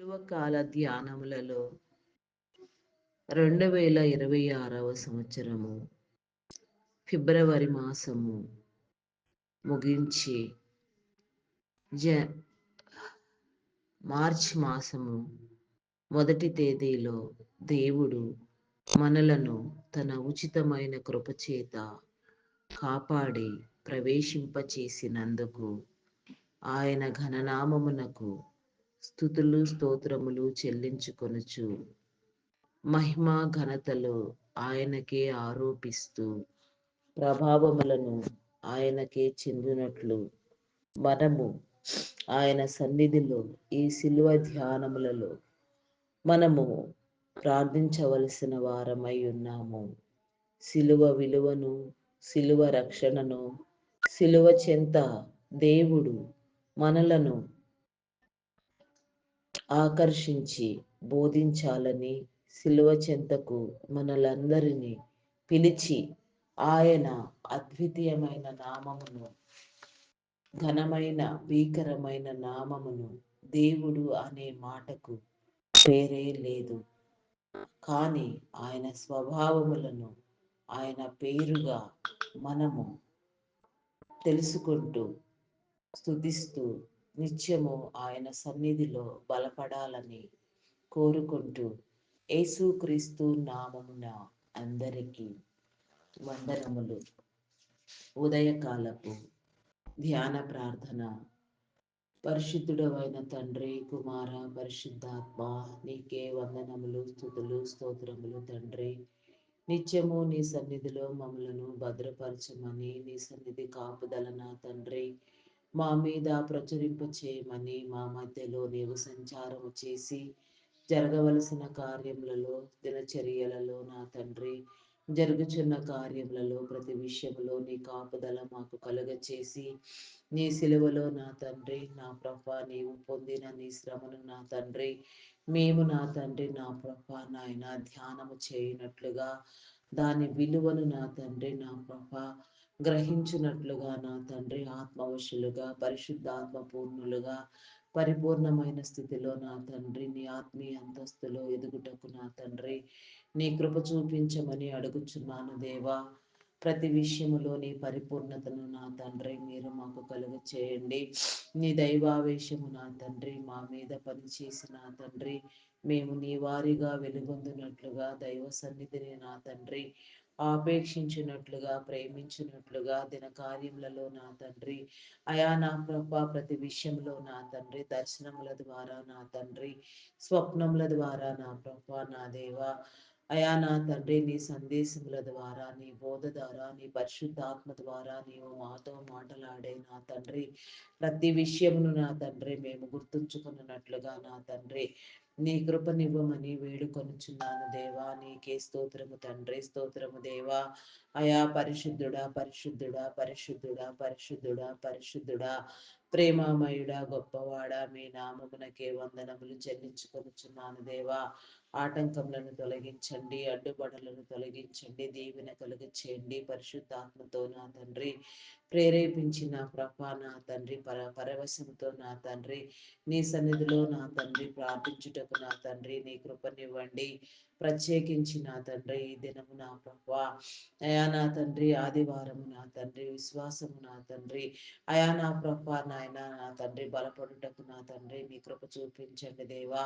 పూర్వకాల ధ్యానములలో 2026వ సంవత్సరము ఫిబ్రవరి మాసము ముగించి మార్చి మాసము మొదటి తేదీలో దేవుడు మనలను తన ఉచితమైన కృపచేత కాపాడి ప్రవేశింపచేసినందుకు ఆయన ఘననామమునకు స్తుతులు స్తోత్రములు చెల్లించుకొనుచు మహిమ ఘనతలు ఆయనకే ఆరోపిస్తూ ప్రభావములను ఆయనకే చెందినట్లు మనము ఆయన సన్నిధిలో ఈ శిలువ ధ్యానములలో మనము ప్రార్థించవలసిన వారమై ఉన్నాము. శిలువ విలువను, శిలువ రక్షణను, శిలువ చెంత దేవుడు మనలను ఆకర్షించి బోధించాలని, శిలువ చెంతకు మనలందరినీ పిలిచి ఆయన అద్వితీయమైన నామమును, ఘనమైన భీకరమైన నామమును, దేవుడు అనే మాటకు పేరే లేదు. కానీ ఆయన స్వభావములను ఆయన పేరుగా మనము తెలుసుకుంటూ స్తుతిస్తూ నిత్యము ఆయన సన్నిధిలో బలపడాలని కోరుకుంటూ యేసుక్రీస్తు నామమున అందరికీ వందనములు. ఉదయకాలపు ధ్యాన ప్రార్థన. పరిశుద్ధుడవైన తండ్రి, కుమార, పరిశుద్ధాత్మ, నీకే వందనములు, స్తుతులు, స్తోత్రములు తండ్రి. నిత్యము నీ సన్నిధిలో మమ్మలను భద్రపరచమని, నీ సన్నిధి కాపుదలన తండ్రి మా మీద ప్రచురింప చేయమని, మా మధ్యలో నీవు సంచారము చేసి జరగవలసిన కార్యములలో, దినచర్యలలో నా తండ్రి జరుగుచున్న కార్యములలో ప్రతి విషయంలో నీ కాపుదల మాకు కలుగచేసి, నీ సిలువలో నా తండ్రి నా ప్రభా నీవు పొందిన నీ శ్రమను నా తండ్రి మేము నా తండ్రి నా ప్రభా నాయన ధ్యానము చేయనట్లుగా, దాని విలువను నా తండ్రి నా ప్రభా గ్రహించినట్లుగా నా తండ్రి ఆత్మవశులుగా, పరిశుద్ధాత్మ పూర్ణులుగా, పరిపూర్ణమైన స్థితిలో నా తండ్రి నీ ఆత్మీయ అంతస్తులో ఎదుగుటకు నా తండ్రి నీ కృప చూపించమని అడుగుచున్నాను దేవా. ప్రతి విషయములో నీ పరిపూర్ణతను నా తండ్రి మీరు మాకు కలుగ చేయండి. నీ దైవావేశము నా తండ్రి మా మీద పనిచేసి నా తండ్రి మేము నీ వారిగా వెలుగొందునట్లుగా, దైవ సన్నిధిని నా తండ్రి ఆపేక్షించినట్లుగా, ప్రేమించినట్లుగా, దిన కార్యములలో నా తండ్రి అయా నా ప్రభా ప్రతి విషయంలో నా తండ్రి దర్శనముల ద్వారా నా తండ్రి స్వప్నముల ద్వారా నా ప్రభా నా దేవా అయా నా తండ్రి నీ సందేశముల ద్వారా, నీ బోధ ద్వారా, నీ పరిశుద్ధాత్మ ద్వారా నీవు మాతో మాట్లాడే నా తండ్రి ప్రతి విషయమును నా తండ్రి మేము గుర్తుంచుకున్నట్లుగా నా తండ్రి నీ కృపనివ్వమని వేడుకొనుచున్నాను దేవా. నీకే స్తోత్రము తండ్రి, స్తోత్రము దేవా. అయా పరిశుద్ధుడా, పరిశుద్ధుడా, పరిశుద్ధుడా, పరిశుద్ధుడా, పరిశుద్ధుడా, ప్రేమామయుడా, గొప్పవాడా, మీ నామమునకే వందనములు చెల్లించుకొనుచున్నాను దేవా. ఆటంకములను తొలగించండి, అడ్డుబడులను తొలగించండి, దీవెన కలుగ చేయండి. పరిశుద్ధాత్మతో నా తండ్రి ప్రేరేపించిన ప్రభా నా తండ్రి పరవశంతో నా తండ్రి నీ సన్నిధిలో నా తండ్రి ప్రార్థించుటకు నా తండ్రి నీ కృపనివ్వండి. ప్రత్యేకించి నా తండ్రి ఈ దినము నా ప్రభా అయా నా తండ్రి ఆదివారము నా తండ్రి విశ్వాసము నా తండ్రి అయా నా ప్రభా నాయన నా తండ్రి బలపడుటకు నా తండ్రి నీ కృప చూపించండి దేవా.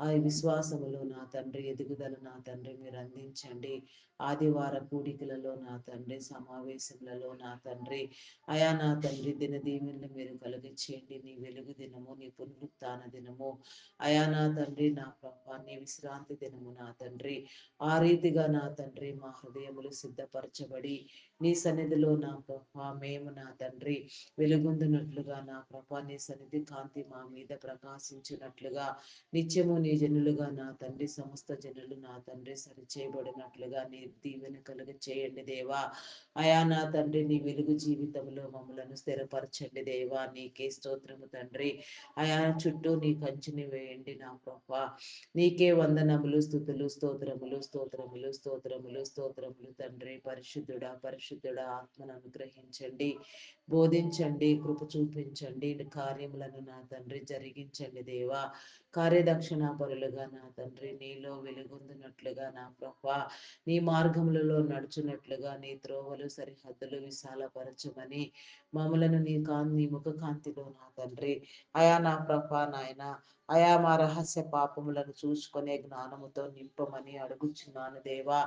ఆ విశ్వాసములో నా తండ్రి ఎదుగుదల నా తండ్రి మీరు అందించండి. ఆదివార కూడికలలో నా తండ్రి సమావేశములలో నా తండ్రి అయా నా తండ్రి దినదీవెనలు మీరు కలిగించేయండి. నీ వెలుగు దినము, నీ పునరుత్థాన దినము అయా నా తండ్రి నా ప్రభా నీ విశ్రాంతి దినము నా తండ్రి ఆ రీతిగా నా తండ్రి మా హృదయములు సిద్ధపరచబడి నీ సన్నిధిలో నా ప్రభా మేము నా తండ్రి వెలుగొందునట్లుగా నా ప్రభా నీ సన్నిధి కాంతి మా మీద ప్రకాశించినట్లుగా నిత్యము నీ జనులుగా నా తండ్రి సమస్త జనులు నా తండ్రి సరిచేయబడినట్లుగా నీ దీవెన కలుగ చేయండి దేవా. అయా నా తండ్రి నీ వెలుగు జీవితం జీవితంలో మమ్మలను స్థిరపరచండి దేవా. నీకే స్తోత్రము తండ్రి. అయా చుట్టూ నీ కంచిని వేయండి నా ప్రభా. నీకే వందనములు, స్థుతులు, స్తోత్రములు, స్తోత్రములు, స్తోత్రములు, స్తోత్రములు తండ్రి. పరిశుద్ధుడా, పరిశుద్ధుడా, ఆత్మను అనుగ్రహించండి, బోధించండి, కృప చూపించండి, కార్యములను నా తండ్రి జరిగించండి దేవా. కార్యదక్షిణ పరులుగా నా తండ్రి నీలో వెలుగొందినట్లుగా నా ప్రభా, నీ మార్గములలో నడుచున్నట్లుగా నీ త్రోవలు సరిహద్దులు విశాలపరచమని మమ్మలను నీ ముఖ కాంతిలో నా తండ్రి అయా నా ప్రభా నాయన అయా మా రహస్య పాపములను చూసుకునే జ్ఞానముతో నింపమని అడుగుచున్నాను దేవా.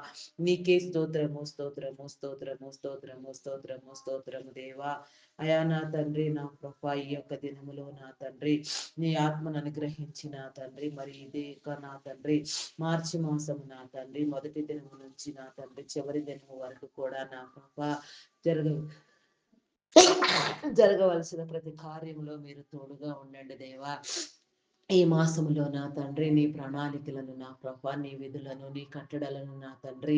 నీకే స్తోత్రము, స్తోత్రము, స్తోత్రము, స్తోత్రము, స్తోత్రము, స్తోత్రము దేవా. అయా నా తండ్రి నా ప్రభా, ఈ యొక్క దినములో నా తండ్రి నీ ఆత్మను అనుగ్రహించి నా తండ్రి మరి ఇదే నా తండ్రి మార్చి మాసం నా తండ్రి మొదటి దినము నుంచి నా తండ్రి చివరి దినము వరకు కూడా నా ప్రభా జరగ జరగవలసిన ప్రతి కార్యంలో మీరు తోడుగా ఉండండి దేవా. ఈ మాసములో నా తండ్రి నీ ప్రణాళికలను నా ప్రభా, నీ విధులను, నీ కట్టడలను నా తండ్రి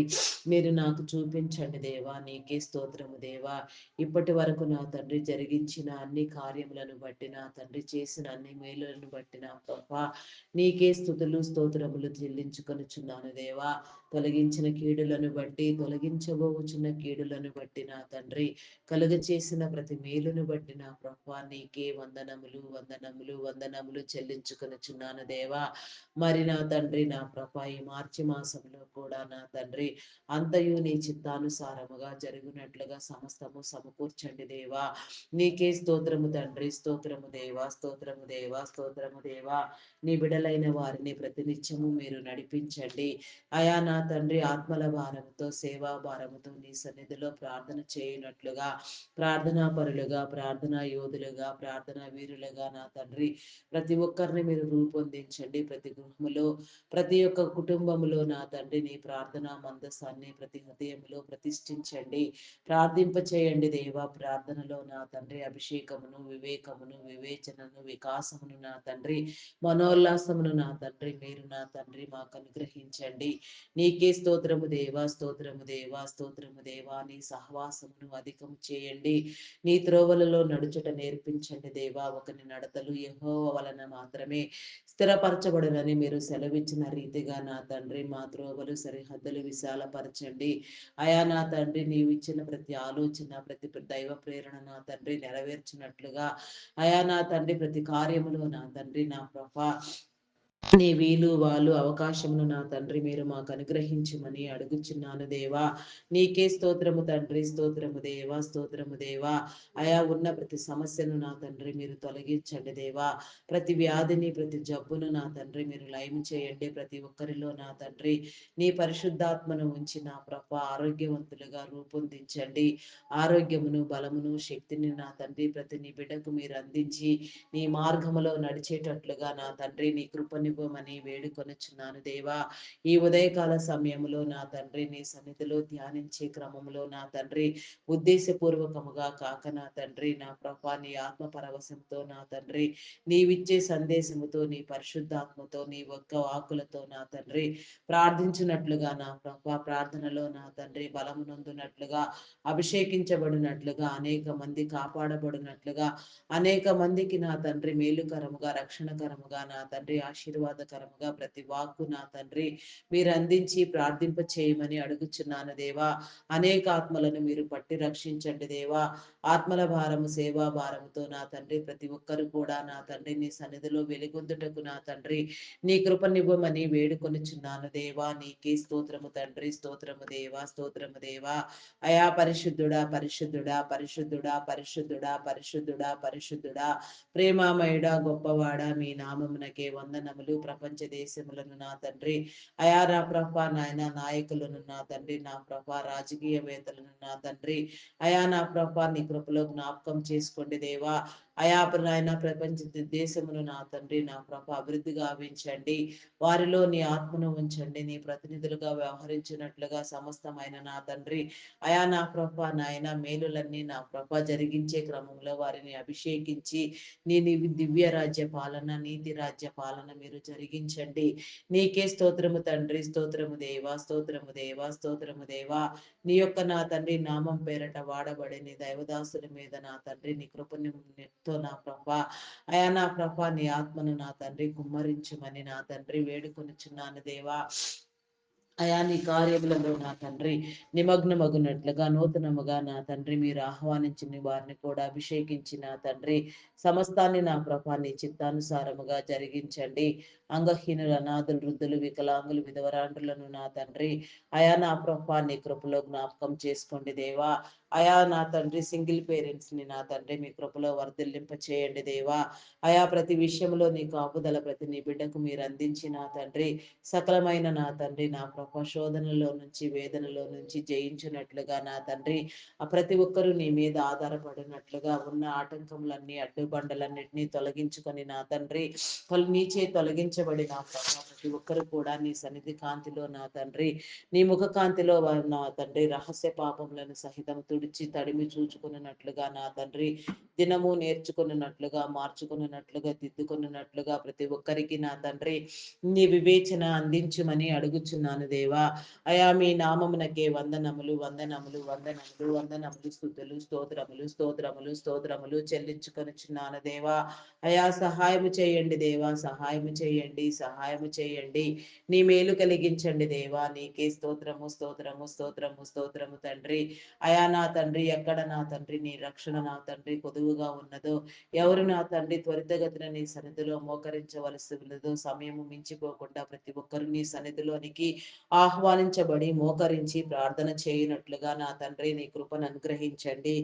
మీరు నాకు చూపించండి దేవా. నీకే స్తోత్రము దేవా. ఇప్పటి వరకు నా తండ్రి జరిగించిన అన్ని కార్యములను బట్టి నా తండ్రి చేసిన అన్ని మేలులను బట్టి నా ప్రభా నీకే స్థుతులు, స్తోత్రములు చెల్లించుకొనుచున్నాను దేవా. తొలగించిన కీడులను బట్టి, తొలగించబోచున్న కీడులను బట్టి నా తండ్రి కలుగ చేసిన ప్రతి మేలును బట్టి నా ప్రభా నీకే వందనములు, వందనములు, వందనములు చెల్లించుకొనుచున్నాను దేవా. మరి నా తండ్రి నా ప్రభా ఈ మార్చి మాసంలో కూడా నా తండ్రి అంతయు నీ చిత్తానుసారముగా జరిగినట్లుగా సమస్తము సమకూర్చండి దేవా. నీకే స్తోత్రము తండ్రి, స్తోత్రము దేవా, స్తోత్రము దేవా, స్తోత్రము దేవా. నీ బిడలైన వారిని ప్రతినిత్యము మీరు నడిపించండి అయా నా తండ్రి. ఆత్మల భారముతో, సేవా భారముతో నీ సన్నిధిలో ప్రార్థన చేయనట్లుగా, ప్రార్థనా పరులుగా, ప్రార్థనా యోధులుగా, ప్రార్థనా వీరులుగా నా తండ్రి ప్రతి ఒక్కరిని మీరు రూపొందించండి. ప్రతి గృహములో, ప్రతి ఒక్క కుటుంబములో నా తండ్రి నీ ప్రార్థనా మందసాన్ని ప్రతి హృదయంలో ప్రతిష్ఠించండి, ప్రార్థింప చేయండి దేవా. ప్రార్థనలో నా తండ్రి అభిషేకమును, వివేకమును, వివేచనను, వికాసమును నా తండ్రి మనోల్లాసమును నా తండ్రి మీరు నా తండ్రి మాకు అనుగ్రహించండి. నీకే స్తోత్రము దేవా, స్తోత్రము దేవా, స్తోత్రము దేవా. నీ సహవాసమును అధికం చేయండి, నీ త్రోవలలో నడుచుట నేర్పించండి దేవా. ఒకని నడతలు యెహోవా వలన మాత్రమే స్థిరపరచబడునని మీరు సెలవిచ్చిన రీతిగా నా తండ్రి మా త్రోవలు సరిహద్దులు విశాలపరచండి అయా నా తండ్రి. నీవు ఇచ్చిన ప్రతి ఆలోచన, ప్రతి దైవ ప్రేరణ నా తండ్రి నెరవేర్చినట్లుగా అయా నా తండ్రి ప్రతి కార్యములో నా తండ్రి నా ప్రభా నీ వీలు వాళ్ళు అవకాశమును నా తండ్రి మీరు మాకు అనుగ్రహించమని అడుగుచున్నాను దేవా. నీకే స్తోత్రము తండ్రి, స్తోత్రము దేవా, స్తోత్రము దేవా. అయా ఉన్న ప్రతి సమస్యను నా తండ్రి మీరు తొలగించండి దేవా. ప్రతి వ్యాధిని, ప్రతి జబ్బును నా తండ్రి మీరు లయం చేయండి. ప్రతి ఒక్కరిలో నా తండ్రి నీ పరిశుద్ధాత్మను ఉంచి నా ప్రభ ఆరోగ్యవంతులుగా రూపొందించండి. ఆరోగ్యమును, బలమును, శక్తిని నా తండ్రి ప్రతి నీ బిడ్డకు మీరు అందించి నీ మార్గములో నడిచేటట్లుగా నా తండ్రి నీ కృపనివ్వమని వేడుకొనుచున్నాను దేవా. ఈ ఉదయకాల సమయంలో నా తండ్రి నీ సన్నిధిలో ధ్యానించే క్రమంలో నా తండ్రి ఉద్దేశపూర్వకముగా కాక నా తండ్రి నా ప్రభా నీ ఆత్మ పరవశంతో నా తండ్రి నీవిచ్చే సందేశముతో, నీ పరిశుద్ధాత్మతో, నీ ఒక్క వాకులతో నా తండ్రి ప్రార్థించినట్లుగా నా ప్రభా ప్రార్థనలో నా తండ్రి బలమునందునట్లుగా, అభిషేకించబడినట్లుగా, అనేక మంది కాపాడబడినట్లుగా, అనేక మందికి నా తండ్రి మేలుకరముగా, రక్షణకరముగా నా తండ్రి ఆశీర్వాదకరముగా ప్రతి వాక్కు నా తండ్రి మీరు అందించి ప్రార్థింప చేయమని అడుగుచున్నాను దేవా. అనేక ఆత్మలను మీరు పట్టి రక్షించండి దేవా. ఆత్మల భారము, సేవా భారముతో నా తండ్రి ప్రతి ఒక్కరు కూడా నా తండ్రి నీ సన్నిధిలో వెలుగొందుటకు నా తండ్రి నీ కృపనివ్వమని వేడుకొనుచున్నాను దేవా. నీకే స్తోత్రము తండ్రి, స్తోత్రము దేవా, స్తోత్రము దేవా. అయా పరిశుద్ధుడా, పరిశుద్ధుడా, పరిశుద్ధుడా, పరిశుద్ధుడా, పరిశుద్ధుడా, పరిశుద్ధుడా, ప్రేమామయుడా, గొప్పవాడా, మీ నామమునకే వందనములు. ప్రపంచ దేశములను నా తండ్రి అయా నా ప్రభ నాయన నాయకులను నా తండ్రి నా ప్రభ రాజకీయవేత్తలను నా తండ్రి అయా నా ప్రభ నీ కృపలో జ్ఞాపకం చేసుకోండి దేవా. అయా నాయన ప్రపంచ దేశమును నా తండ్రి నా ప్రభ అభివృద్ధి గావించండి. వారిలో నీ ఆత్మను ఉంచండి. నీ ప్రతినిధులుగా వ్యవహరించినట్లుగా సమస్తమైన నా తండ్రి అయా నా ప్రభ నాయన మేలులన్నీ నా ప్రభ జరిగించే క్రమంలో వారిని అభిషేకించి నీ దివ్య రాజ్య పాలన నీతి రాజ్య పాలన మీరు జరిగించండి. నీకే స్తోత్రము తండ్రి, స్తోత్రము దేవా, స్తోత్రము దేవా, స్తోత్రము దేవా. నీ యొక్క నా తండ్రి నామం పేరట వాడబడి నీ దైవదాసుల మీద నా తండ్రి నీ కృపనితో నా ప్రభా అయా నా ప్రభా నీ ఆత్మను నా తండ్రి కుమ్మరించుమని నా తండ్రి వేడుకొనుచున్నాను దేవా. అయా నీ కార్యములలో నా తండ్రి నిమగ్నమగునట్లుగా నూతనముగా నా తండ్రి మీరు ఆహ్వానించిన వారిని కూడా అభిషేకించి నా తండ్రి సమస్తాన్ని నా ప్రభా నీ చిత్తానుసారముగా జరిగించండి. అంగహీనులు అనాథులు వృద్ధులు వికలాంగులు విధవరాండ్రులను నా తండ్రి అయా నా ప్రభా నీ కృపలో జ్ఞాపకం చేసుకోండి దేవా. అయా నా తండ్రి సింగిల్ పేరెంట్స్ ని నా తండ్రి మీ కృపలో వర్ధిల్లింప చేయండి దేవా. అయా ప్రతి విషయంలో నీ కాపుదల ప్రతి నీ బిడ్డకు మీరు అందించి నా తండ్రి సకలమైన నా తండ్రి నా ప్రభ శోధనలో నుంచి వేదనలో నుంచి జయించినట్లుగా నా తండ్రి ఆ ప్రతి ఒక్కరూ నీ మీద ఆధారపడినట్లుగా ఉన్న ఆటంకములన్నీ అడ్డుబండలన్నిటినీ తొలగించుకొని నా తండ్రి నీచే తొలగించబడి నా ప్రభ ప్రతి ఒక్కరు కూడా నీ సన్నిధి కాంతిలో నా తండ్రి నీ ముఖ కాంతిలో నా తండ్రి రహస్య పాపములను సహితం తుడిచి తడిమి చూచుకున్నట్లుగా నా తండ్రి దినము నేర్చుకున్నట్లుగా మార్చుకున్నట్లుగా దిద్దుకున్నట్లుగా ప్రతి ఒక్కరికి నా తండ్రి నీ వివేచన అందించుమని అడుగుచున్నాను దేవా. అయా మీ నామమునకే వందనములు వందనములు వందనములు వందనములు స్తుతులు స్తోత్రములు స్తోత్రములు స్తోత్రములు చెల్లించుకొనుచున్నాను దేవా. అయా సహాయము చేయండి దేవా, సహాయము చేయండి, సహాయము చేయండి. నీ మేలు కలిగించండి దేవా. నీకే స్తోత్రము స్తోత్రము స్తోత్రము స్తోత్రము తండ్రి. అయా నా తండ్రి ఎక్కడ నా తండ్రి నీ రక్షణ నా తండ్రి కొదువుగా ఉన్నదో ఎవరు నా తండ్రి త్వరితగతిన నీ సన్నిధిలో మోకరించవలసి ఉన్నదో సమయము మించిపోకుండా ప్రతి ఒక్కరు నీ సన్నిధిలోనికి ఆహ్వానించబడి మోకరించి ప్రార్థన చేయనట్లుగా నా తండ్రి నీ కృపను అనుగ్రహించండి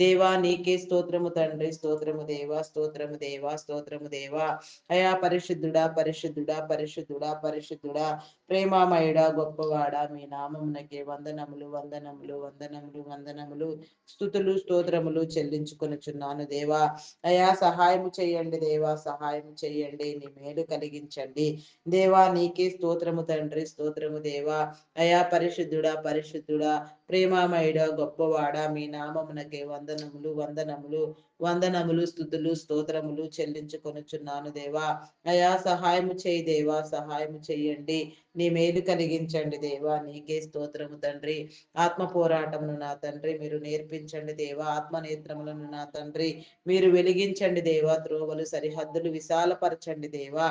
దేవా. నీకే స్తోత్రము తండ్రి, స్తోత్రము దేవా, స్తోత్రము దేవా, స్తోత్రము దేవా. అయా పరిశుద్ధుడా పరిశుద్ధుడా పరిశుద్ధుడా పరిశుద్ధుడా ప్రేమామయుడా గొప్పవాడా మీ నామమునకే వందనములు వందనములు వందనములు వందనములు స్తుతులు స్తోత్రములు చెల్లించుకొనుచున్నాను దేవా. అయా సహాయము చేయండి దేవా, సహాయము చేయండి, నీ మేలు కలిగించండి దేవా. నీకే స్తోత్రము తండ్రి, స్తోత్రము దేవా. అయా పరిశుద్ధుడా పరిశుద్ధుడా ప్రేమామయుడా గొప్పవాడా మీ నామమునకే వందనములు వందనములు వందనములు స్తుతులు స్తోత్రములు చెల్లించుకొనుచున్నాను దేవా. అయా సహాయము చేయి దేవా, సహాయము చేయండి, నీ మేలు కలిగించండి దేవా. నీకే స్తోత్రము తండ్రి. ఆత్మ పోరాటమును నా తండ్రి మీరు నేర్పించండి దేవా. ఆత్మ నేత్రములను నా తండ్రి మీరు వెలిగించండి దేవా. త్రోవలు సరిహద్దులు విశాలపరచండి దేవా.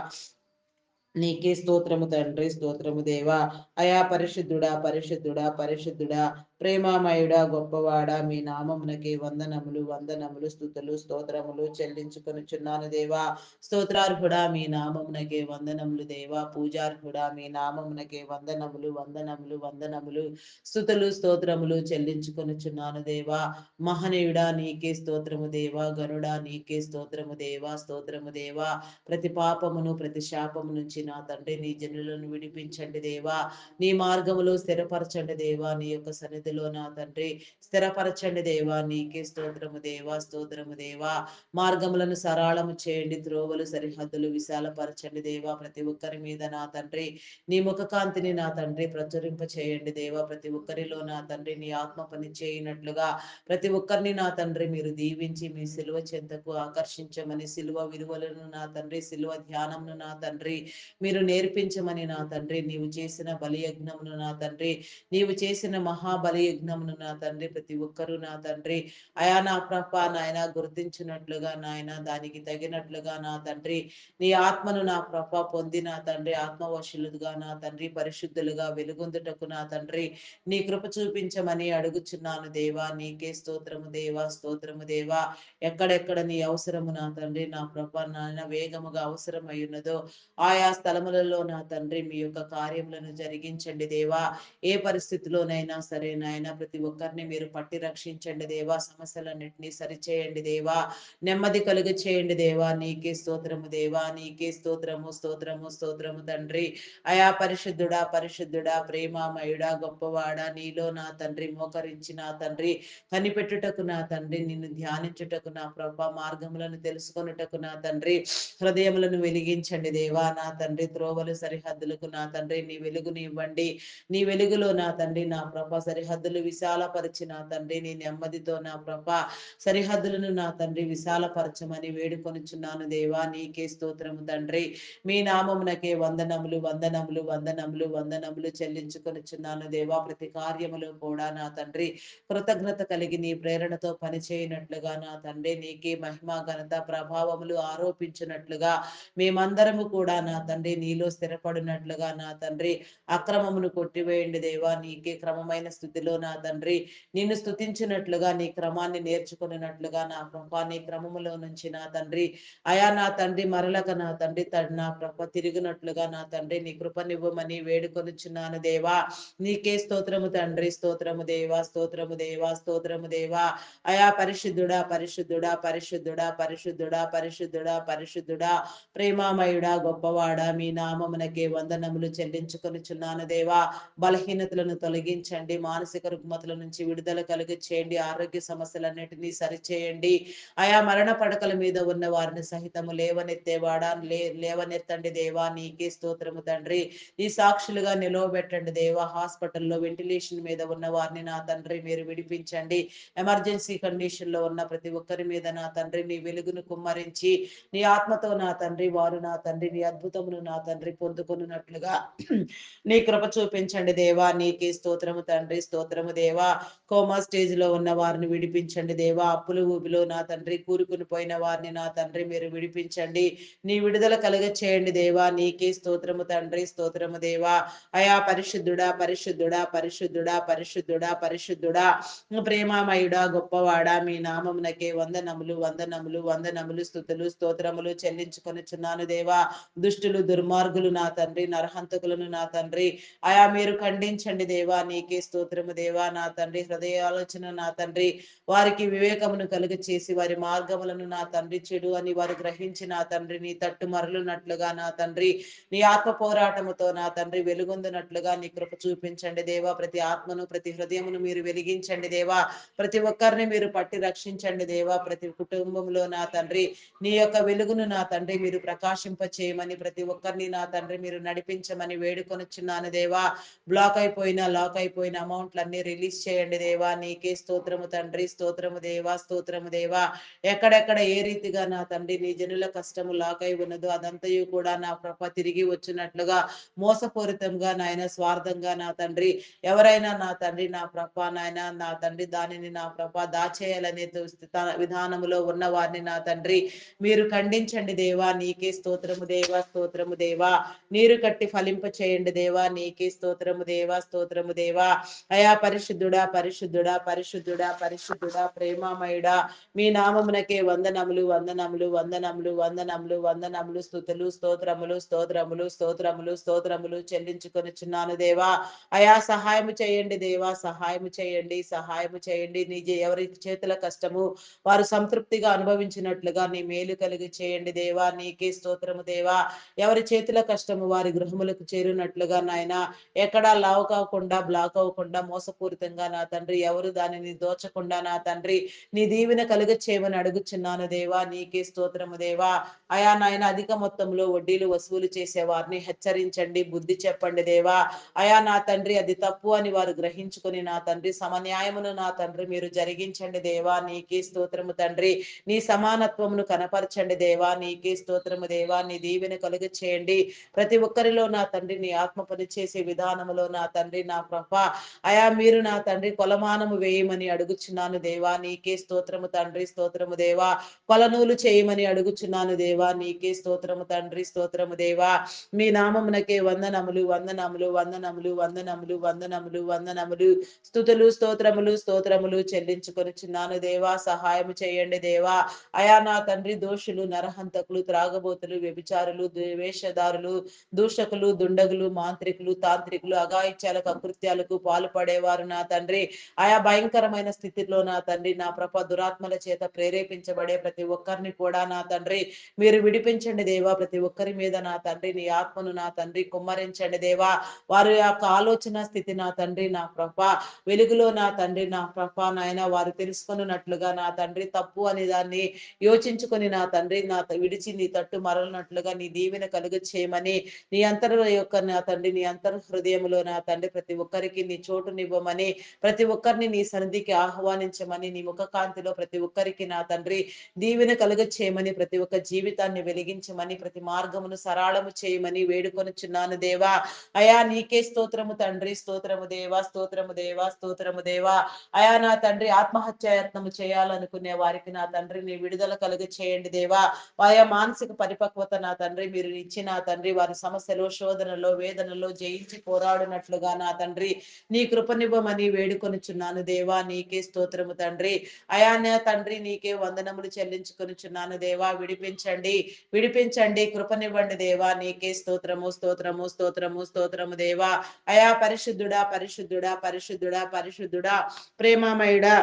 నీకే స్తోత్రము తండ్రి, స్తోత్రము దేవా. అయా పరిశుద్ధుడా పరిశుద్ధుడా పరిశుద్ధుడా ప్రేమామయుడా గొప్పవాడా మీ నామమునకే వందనములు వందనములు స్తుతులు స్తోత్రములు చెల్లించుకొనుచున్నాను దేవా. స్తోత్రార్హుడా మీ నామమునకే వందనములు దేవా. పూజార్హుడా మీ నామమునకే వందనములు వందనములు వందనములు స్తుతులు స్తోత్రములు చెల్లించుకొనుచున్నాను దేవా. మహనీయుడా నీకే స్తోత్రము దేవా. గరుడా నీకే స్తోత్రము దేవా, స్తోత్రము దేవా. ప్రతి పాపమును ప్రతి శాపము నుంచి నా తండ్రి నీ జనులను విడిపించండి దేవా. నీ మార్గములో స్థిరపరచండి దేవా. నీ యొక్క సన్నిధిలో నా తండ్రి స్థిరపరచండి దేవా. నీకే స్తోత్రము దేవా, స్తోత్రము దేవా. మార్గములను సరళము చేయండి, త్రోవలు సరిహద్దులు విశాలపరచండి దేవా. ప్రతి ఒక్కరి మీద నా తండ్రి నీ ముఖ కాంతిని నా తండ్రి ప్రచురింప చేయండి దేవా. ప్రతి ఒక్కరిలో నా తండ్రి నీ ఆత్మ పని చేయనట్లుగా ప్రతి ఒక్కరిని నా తండ్రి మీరు దీవించి మీ సిలువ చెంతకు ఆకర్షించమని సిలువ విలువలను నా తండ్రి సిలువ ధ్యానమును నా తండ్రి మీరు నేర్పించమని నా తండ్రి నీవు చేసిన బలియజ్ఞమును నా తండ్రి నీవు చేసిన మహాబలియజ్ఞమును నా తండ్రి ప్రతి ఒక్కరూ నా తండ్రి అయా నా ప్రభ నాయన గుర్తించినట్లుగా నాయన దానికి తగినట్లుగా నా తండ్రి నీ ఆత్మను నా ప్రభ పొంది నా తండ్రి ఆత్మవశులుగా నా తండ్రి పరిశుద్ధులుగా వెలుగొందుటకు నా తండ్రి నీ కృప చూపించమని అడుగుచున్నాను దేవా. నీకే స్తోత్రము దేవా, స్తోత్రము దేవా. ఎక్కడెక్కడ నీ అవసరము నా తండ్రి నా ప్రభ నాయన వేగముగా అవసరమై ఉన్నదో ఆయా స్థలములలో నా తండ్రి మీ యొక్క కార్యములను జరిగించండి దేవా. ఏ పరిస్థితిలోనైనా సరే నాయన ప్రతి ఒక్కరిని మీరు పట్టి రక్షించండి దేవా, సమస్యలన్నింటినీ సరిచేయండి దేవా, నెమ్మది కలుగు చేయండి దేవా. నీకే స్తోత్రము దేవా, నీకే స్తోత్రము స్తోత్రము స్తోత్రము తండ్రి. అయా పరిశుద్ధుడా పరిశుద్ధుడా ప్రేమామయుడా గొప్పవాడా, నీలో నా తండ్రి మోకరించి నా తండ్రి కనిపెట్టుటకు నా తండ్రి, నిన్ను ధ్యానించుటకు నా ప్రభ, మార్గములను తెలుసుకొనుటకు నా తండ్రి హృదయములను వెలిగించండి దేవా. నా తండ్రి త్రోవలు సరిహద్దులకు నా తండ్రి నీ వెలుగుని ఇవ్వండి. నీ వెలుగులో నా తండ్రి నా ప్రభ సరిహద్దులు విశాలపరిచి నా తండ్రి నీ నెమ్మదితో నా ప్రభ సరిహద్దులను నా తండ్రి విశాలపరచమని వేడుకొనుచున్నాను దేవా. నీకే స్తోత్రము తండ్రి. మీ నామమునకే వందనములు వందనములు వందనములు వందనములు చెల్లించుకొనుచున్నాను దేవా. ప్రతి కార్యములో కూడా నా తండ్రి కృతజ్ఞత కలిగి నీ ప్రేరణతో పనిచేయనట్లుగా నా తండ్రి నీకే మహిమ ఘనత ప్రభావములు ఆరోపించినట్లుగా మేమందరము కూడా నా తండ్రి నీలో స్థిరపడినట్లుగా నా తండ్రి అక్రమమును కొట్టివేయండి దేవా. నీకే క్రమమైన స్థితిలో నా తండ్రి నిన్ను స్తుతించినట్లుగా నీ క్రమాన్ని నేర్చుకున్నట్లుగా నా ప్రభా నీ క్రమములో నుంచి నా తండ్రి అయా నా తండ్రి మరలక నా తండ్రి నా ప్రభ తిరిగినట్లుగా నా తండ్రి నీ కృపనివ్వమని వేడుకొనుచున్నాను దేవా. నీకే స్తోత్రము తండ్రి, స్తోత్రము దేవా, స్తోత్రము దేవా, స్తోత్రము దేవా. అయా పరిశుద్ధుడా పరిశుద్ధుడా పరిశుద్ధుడా పరిశుద్ధుడా పరిశుద్ధుడా పరిశుద్ధుడా ప్రేమామయుడా గొప్పవాడా, మీ నామమునకే వందనములు చెల్లించుకొనుచున్నాను దేవా. బలహీనతలను తొలగించండి, మానసిక రుగ్మతల నుంచి విడుదల కలుగ చేయండి, ఆరోగ్య సమస్యలన్నిటినీ సరిచేయండి. ఆయా మరణ పడకల మీద ఉన్న వారిని సహితము లేవనెత్తేవాడా లేవనెత్తండి దేవా. నీకే స్తోత్రము తండ్రి. ఈ సాక్షులుగా నిలవబెట్టండి దేవా. హాస్పిటల్లో వెంటిలేషన్ మీద ఉన్న వారిని నా తండ్రి మీరు విడిపించండి. ఎమర్జెన్సీ కండిషన్ లో ఉన్న ప్రతి ఒక్కరి మీద నా తండ్రి నీ వెలుగును కుమ్మరించి నీ ఆత్మతో నా తండ్రి వారు నా తండ్రి నీ అద్భుతమును నా తండ్రి పొందుకున్నట్లుగా నీ కృప చూపించండి దేవా. నీకే స్తోత్రము తండ్రి, స్తోత్రము దేవా. కోమా స్టేజ్ లో ఉన్న వారిని విడిపించండి దేవా. అప్పుల ఊబిలో నా తండ్రి కూరుకుని పోయిన వారిని నా తండ్రి మీరు విడిపించండి. నీ విడుదల కలుగ చేయండి దేవా. నీకే స్తోత్రము తండ్రి, స్తోత్రము దేవా. అయా పరిశుద్ధుడా పరిశుద్ధుడా పరిశుద్ధుడా పరిశుద్ధుడా పరిశుద్ధుడా ప్రేమామయుడా గొప్పవాడా, మీ నామమునకే వందనములు వందనములు వందనములు స్తుతులు స్తోత్రములు చెల్లించుకొనుచున్నాను దేవా. దుష్టులు దుర్మార్గులు నా తండ్రి నరహంతకులను నా తండ్రి అయా మీరు ఖండించండి దేవా. నీకే స్తోత్రము దేవా. నా తండ్రి హృదయ ఆలోచన నా తండ్రి వారికి వివేకమును కలుగ చేసి వారి మార్గములను నా తండ్రి చెడు అని వారు గ్రహించి నా తండ్రి నీ తట్టు మరలునట్లుగా నా తండ్రి నీ ఆత్మ పోరాటముతో నా తండ్రి వెలుగొందునట్లుగా నీ కృప చూపించండి దేవా. ప్రతి ఆత్మను ప్రతి హృదయమును మీరు వెలిగించండి దేవా. ప్రతి ఒక్కరిని మీరు పట్టి రక్షించండి దేవా. ప్రతి కుటుంబంలో నా తండ్రి నీ యొక్క వెలుగును నా తండ్రి మీరు ప్రకాశింప చేయమని ప్రతి ఒక్కరిని నా తండ్రి మీరు నడిపించమని వేడుకొనుచున్నాను దేవా. లాక్ అయిపోయిన అమౌంట్లన్నీ రిలీజ్ చేయండి దేవా. నీకే స్తోత్రము తండ్రి, స్తోత్రము దేవా, స్తోత్రము దేవా. ఎక్కడెక్కడ ఏ రీతిగా నా తండ్రి నీ జనుల కష్టము లాక్ అయి ఉన్నదో అదంతయు కూడా నా ప్రభ తిరిగి వచ్చినట్లుగా మోసపూరితంగా నాయన స్వార్థంగా నా తండ్రి ఎవరైనా నా తండ్రి నా ప్రభ నాయన నా తండ్రి దానిని నా ప్రభ దాచేయాలనే విధానములో ఉన్న వారిని నా తండ్రి మీరు ఖండించండి దేవా. నీకే స్తోత్రము దేవా, స్తోత్రము దేవా. నీరు కట్టి ఫలింప చేయండి దేవా. నీకే స్తోత్రము దేవా, స్తోత్రము దేవా. అయా పరిశుద్ధుడా పరిశుద్ధుడా పరిశుద్ధుడా పరిశుద్ధుడా ప్రేమామయుడా, మీ నామమునకే వందనములు వందనములు వందనములు వందనములు వందనములు స్తుతులు స్తోత్రములు స్తోత్రములు స్తోత్రములు స్తోత్రములు చెల్లించుకొనుచున్నాను దేవా. అయా సహాయము చేయండి దేవా. సహాయము చేయండి, సహాయము చేయండి. నీ ఎవరి చేతుల కష్టము వారు సంతృప్తిగా అనుభవించినట్లుగా నీ మేలు కలిగి చేయండి దేవా. నీకే స్తోత్రము దేవా. ఎవరి చేతుల కష్టము వారి గృహములకు చేరినట్లుగా నాయన ఎక్కడా లావు కాకుండా బ్లాక్ అవ్వకుండా మోసపూరితంగా నా తండ్రి ఎవరు దానిని దోచకుండా నా తండ్రి నీ దీవెన కలుగ చేయమని అడుగుచున్నాను దేవా. నీకే స్తోత్రము దేవా. అయా నాయన అధిక మొత్తంలో వడ్డీలు వసూలు చేసే వారిని హెచ్చరించండి, బుద్ధి చెప్పండి దేవా. అయా నా తండ్రి అది తప్పు అని వారు గ్రహించుకుని నా తండ్రి సమన్యాయమును నా తండ్రి మీరు జరిగించండి దేవా. నీకే స్తోత్రము తండ్రి. నీ సమానత్వమును కనపరచండి దేవా. నీకే స్తోత్రము దేవా. నీ దీవెన కలుగ చేయండి ప్రతి ఒక్కరిలో నా తండ్రి నీ ఆత్మ పని చేసే విధానములో నా తండ్రి నా ప్రభ అయా మీరు నా తండ్రి కొలమానము వేయమని అడుగుచున్నాను దేవా. నీకే స్తోత్రము తండ్రి, స్తోత్రము దేవా. కొలనూలు చేయమని అడుగుచున్నాను దేవా. నీకే స్తోత్రము తండ్రి, స్తోత్రము దేవా. మీ నామమునకే వందనములు వందనములు వందనములు వందనములు వందనములు వందనములు స్తుతులు స్తోత్రములు స్తోత్రములు చెల్లించుకొనుచున్నాను దేవా. సహాయము చేయండి దేవా. అయా నా తండ్రి దోషులు నరహంతకులు త్రాగబోతులు వ్యభిచారులు వేషధారులు దూషకులు దుండగులు మాంత్రికులు తాంత్రికులు అఘాయిత్యాలకు అకృత్యాలకు పాల్పడే ఉండేవారు నా తండ్రి, ఆయా భయంకరమైన స్థితిలో నా తండ్రి నా ప్రభ దురాత్మల చేత ప్రేరేపించబడే ప్రతి ఒక్కరిని కూడా నా తండ్రి మీరు విడిపించండి దేవా. ప్రతి ఒక్కరి మీద నా తండ్రి నీ ఆత్మను నా తండ్రి కుమ్మరించండి దేవా. వారి యొక్క ఆలోచన స్థితి నా తండ్రి నా ప్రభ వెలుగులో నా తండ్రి నా ప్రభ నాయన వారు తెలుసుకున్నట్లుగా నా తండ్రి తప్పు అని దాన్ని యోచించుకొని నా తండ్రి నా విడిచి నీ తట్టు మరలినట్లుగా నీ దీవెన కలుగు చేయమని నీ అంతర యొక్క నా తండ్రి నీ అంతర్ హృదయంలో నా తండ్రి ప్రతి ఒక్కరికి నీ చోటునివ్వమని ప్రతి ఒక్కరిని నీ సన్నిధికి ఆహ్వానించమని నీ ముఖ కాంతిలో ప్రతి ఒక్కరికి నా తండ్రి దీవెన కలుగ చేయమని ప్రతి ఒక్క జీవితాన్ని వెలిగించమని ప్రతి మార్గమును సరళము చేయమని వేడుకొనుచున్నాను దేవా. అయా నీకే స్తోత్రము తండ్రి, స్తోత్రము దేవా, స్తోత్రము దేవా, స్తోత్రము దేవా. అయా నా తండ్రి ఆత్మహత్యాయత్నము చేయాలనుకునే వారికి నా తండ్రి నీ విడుదల కలుగ చేయండి దేవా. ఆయా మానసిక పరిపక్వత నా తండ్రి మీరు ఇచ్చిన తండ్రి వారి సమస్యలో శోధనలో వేదనలో జయించి పోరాడినట్లుగా నా తండ్రి నీ కృపనివ్వమని వేడుకొనుచున్నాను దేవా. నీకే స్తోత్రము తండ్రి. అయా నా తండ్రి నీకే వందనములు చెల్లించుకొనుచున్నాను దేవా. విడిపించండి, విడిపించండి, కృపనివ్వండి దేవా. నీకే స్తోత్రము, స్తోత్రము, స్తోత్రము, స్తోత్రము దేవా. అయా పరిశుద్ధుడా, పరిశుద్ధుడా, పరిశుద్ధుడా, పరిశుద్ధుడా, ప్రేమమయుడా,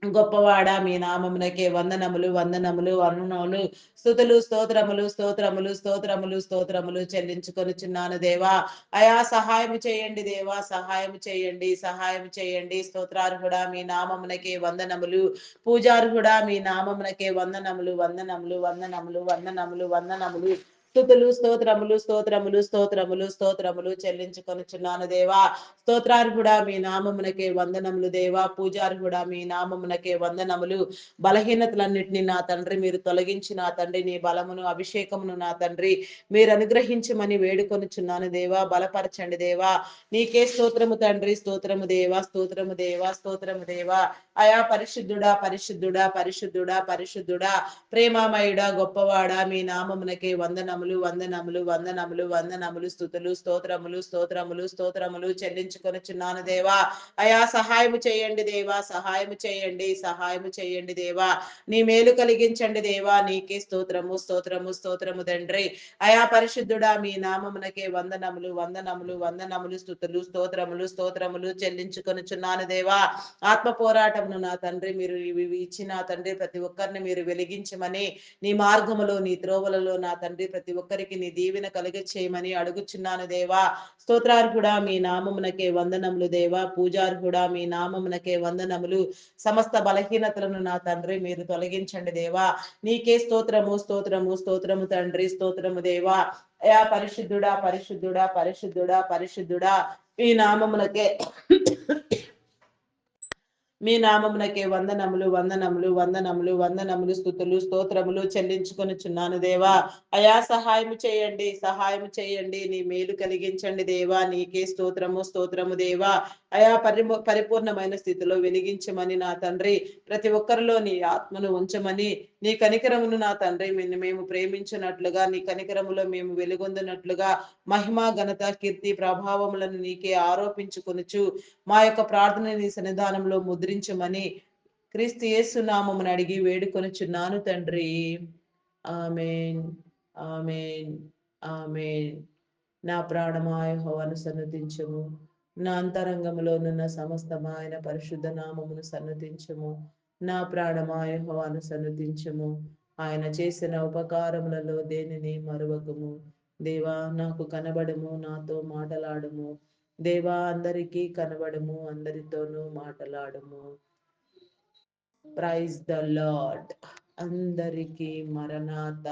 గొప్పవాడా మీ నామమునకే వందనములు, వందనములు, వందనములు, స్తుతులు, స్తోత్రములు, స్తోత్రములు, స్తోత్రములు, స్తోత్రములు చెల్లించుకొనుచున్నాను దేవా. అయా సహాయం చేయండి దేవా, సహాయం చేయండి, సహాయం చేయండి. స్తోత్రార్హుడా మీ నామమునకే వందనములు, పూజార్హుడా మీ నామమునకే వందనములు, వందనములు, వందనములు, వందనములు, వందనములు, స్తుతులు, స్తోత్రములు, స్తోత్రములు, స్తోత్రములు, స్తోత్రములు చెల్లించుకొనుచున్నాను దేవా. స్తోత్రార్హుడా మీ నామమునకే వందనములు దేవా. పూజార్హుడా మీ నామమునకే వందనములు. బలహీనతలన్నింటినీ నా తండ్రి మీరు తొలగించి నా తండ్రి నీ బలమును అభిషేకమును నా తండ్రి మీరు అనుగ్రహించమని వేడుకొనుచున్నాను దేవా. బలపరచండి దేవా. నీకే స్తోత్రము తండ్రి, స్తోత్రము దేవా, స్తోత్రము దేవా, స్తోత్రము దేవా. అయా పరిశుద్ధుడా, పరిశుద్ధుడా, పరిశుద్ధుడా, పరిశుద్ధుడా, ప్రేమమయుడా, గొప్పవాడా మీ నామమునకే వందనములు, వందనములు, వందనములు, వందనములు, స్తుతులు, స్తోత్రములు, స్తోత్రములు, స్తోత్రములు చెల్లించుకొనుచున్నాను దేవా. అయా సహాయము చేయండి దేవా, సహాయము చేయండి, సహాయము చేయండి దేవా. నీ మేలు కలిగించండి దేవా. నీకే స్తోత్రము, స్తోత్రము, స్తోత్రము తండ్రి. అయా పరిశుద్ధుడా మీ నామమునకే వందనములు, వందనములు, వందనములు, స్తుతులు, స్తోత్రములు, స్తోత్రములు చెల్లించుకొనుచున్నాను దేవా. ఆత్మ పోరాటమును నా తండ్రి మీరు ఇచ్చిన తండ్రి ప్రతి ఒక్కరిని మీరు వెలిగించమని నీ మార్గములో నీ త్రోవలలో నా తండ్రి ప్రతి ఒక్కరికి నీ దీవెన కలుగ చేయమని అడుగుచున్నాను దేవా. స్తోత్రార్హుడా మీ నామమునకే వందనములు దేవా. పూజార్హుడా మీ నామమునకే వందనములు. సమస్త బలహీనతలను నా తండ్రి మీరు తొలగించండి దేవా. నీకే స్తోత్రము, స్తోత్రము, స్తోత్రము తండ్రి, స్తోత్రము దేవా. అయా పరిశుద్ధుడా, పరిశుద్ధుడా, పరిశుద్ధుడా, పరిశుద్ధుడా ఈ నామమునకే మీ నామమునకే వందనములు, వందనములు, వందనములు, వందనములు, స్తుతులు, స్తోత్రములు చెల్లించుకొనుచున్నాను దేవా. అయా సహాయము చేయండి, సహాయము చేయండి, నీ మేలు కలిగించండి దేవా. నీకే స్తోత్రము, స్తోత్రము దేవా. అయా పరిపూర్ణమైన స్థితిలో వెలిగించమని నా తండ్రి ప్రతి ఒక్కరిలో నీ ఆత్మను ఉంచమని నీ కనికరమును నా తండ్రి మేము ప్రేమించినట్లుగా నీ కనికరములో మేము వెలుగొందినట్లుగా మహిమ ఘనత కీర్తి ప్రభావములను నీకే ఆరోపించుకొనుచు మా యొక్క ప్రార్థన నీ సన్నిధానంలో ముద్రించమని క్రీస్తు యేసు నామమును అడిగి వేడుకొనుచున్నాను తండ్రి. ఆమేన్, ఆమేన్, ఆమేన్. నా ప్రాణమా యెహోవాను సన్నతించుము. నా అంతరంగములోనున్న సమస్తమైన పరిశుద్ధ నామమును సన్నతించుము. నా ప్రాణమా యెహోవాను సన్నతించుము. ఆయన చేసిన ఉపకారములలో దేనిని మరువకుము. దేవా నాకు కనబడము, నాతో మాటలాడుము. దేవా అందరికీ కనబడము, అందరితోనూ మాటలాడుము. Praise the lord. అందరికీ మరణాత.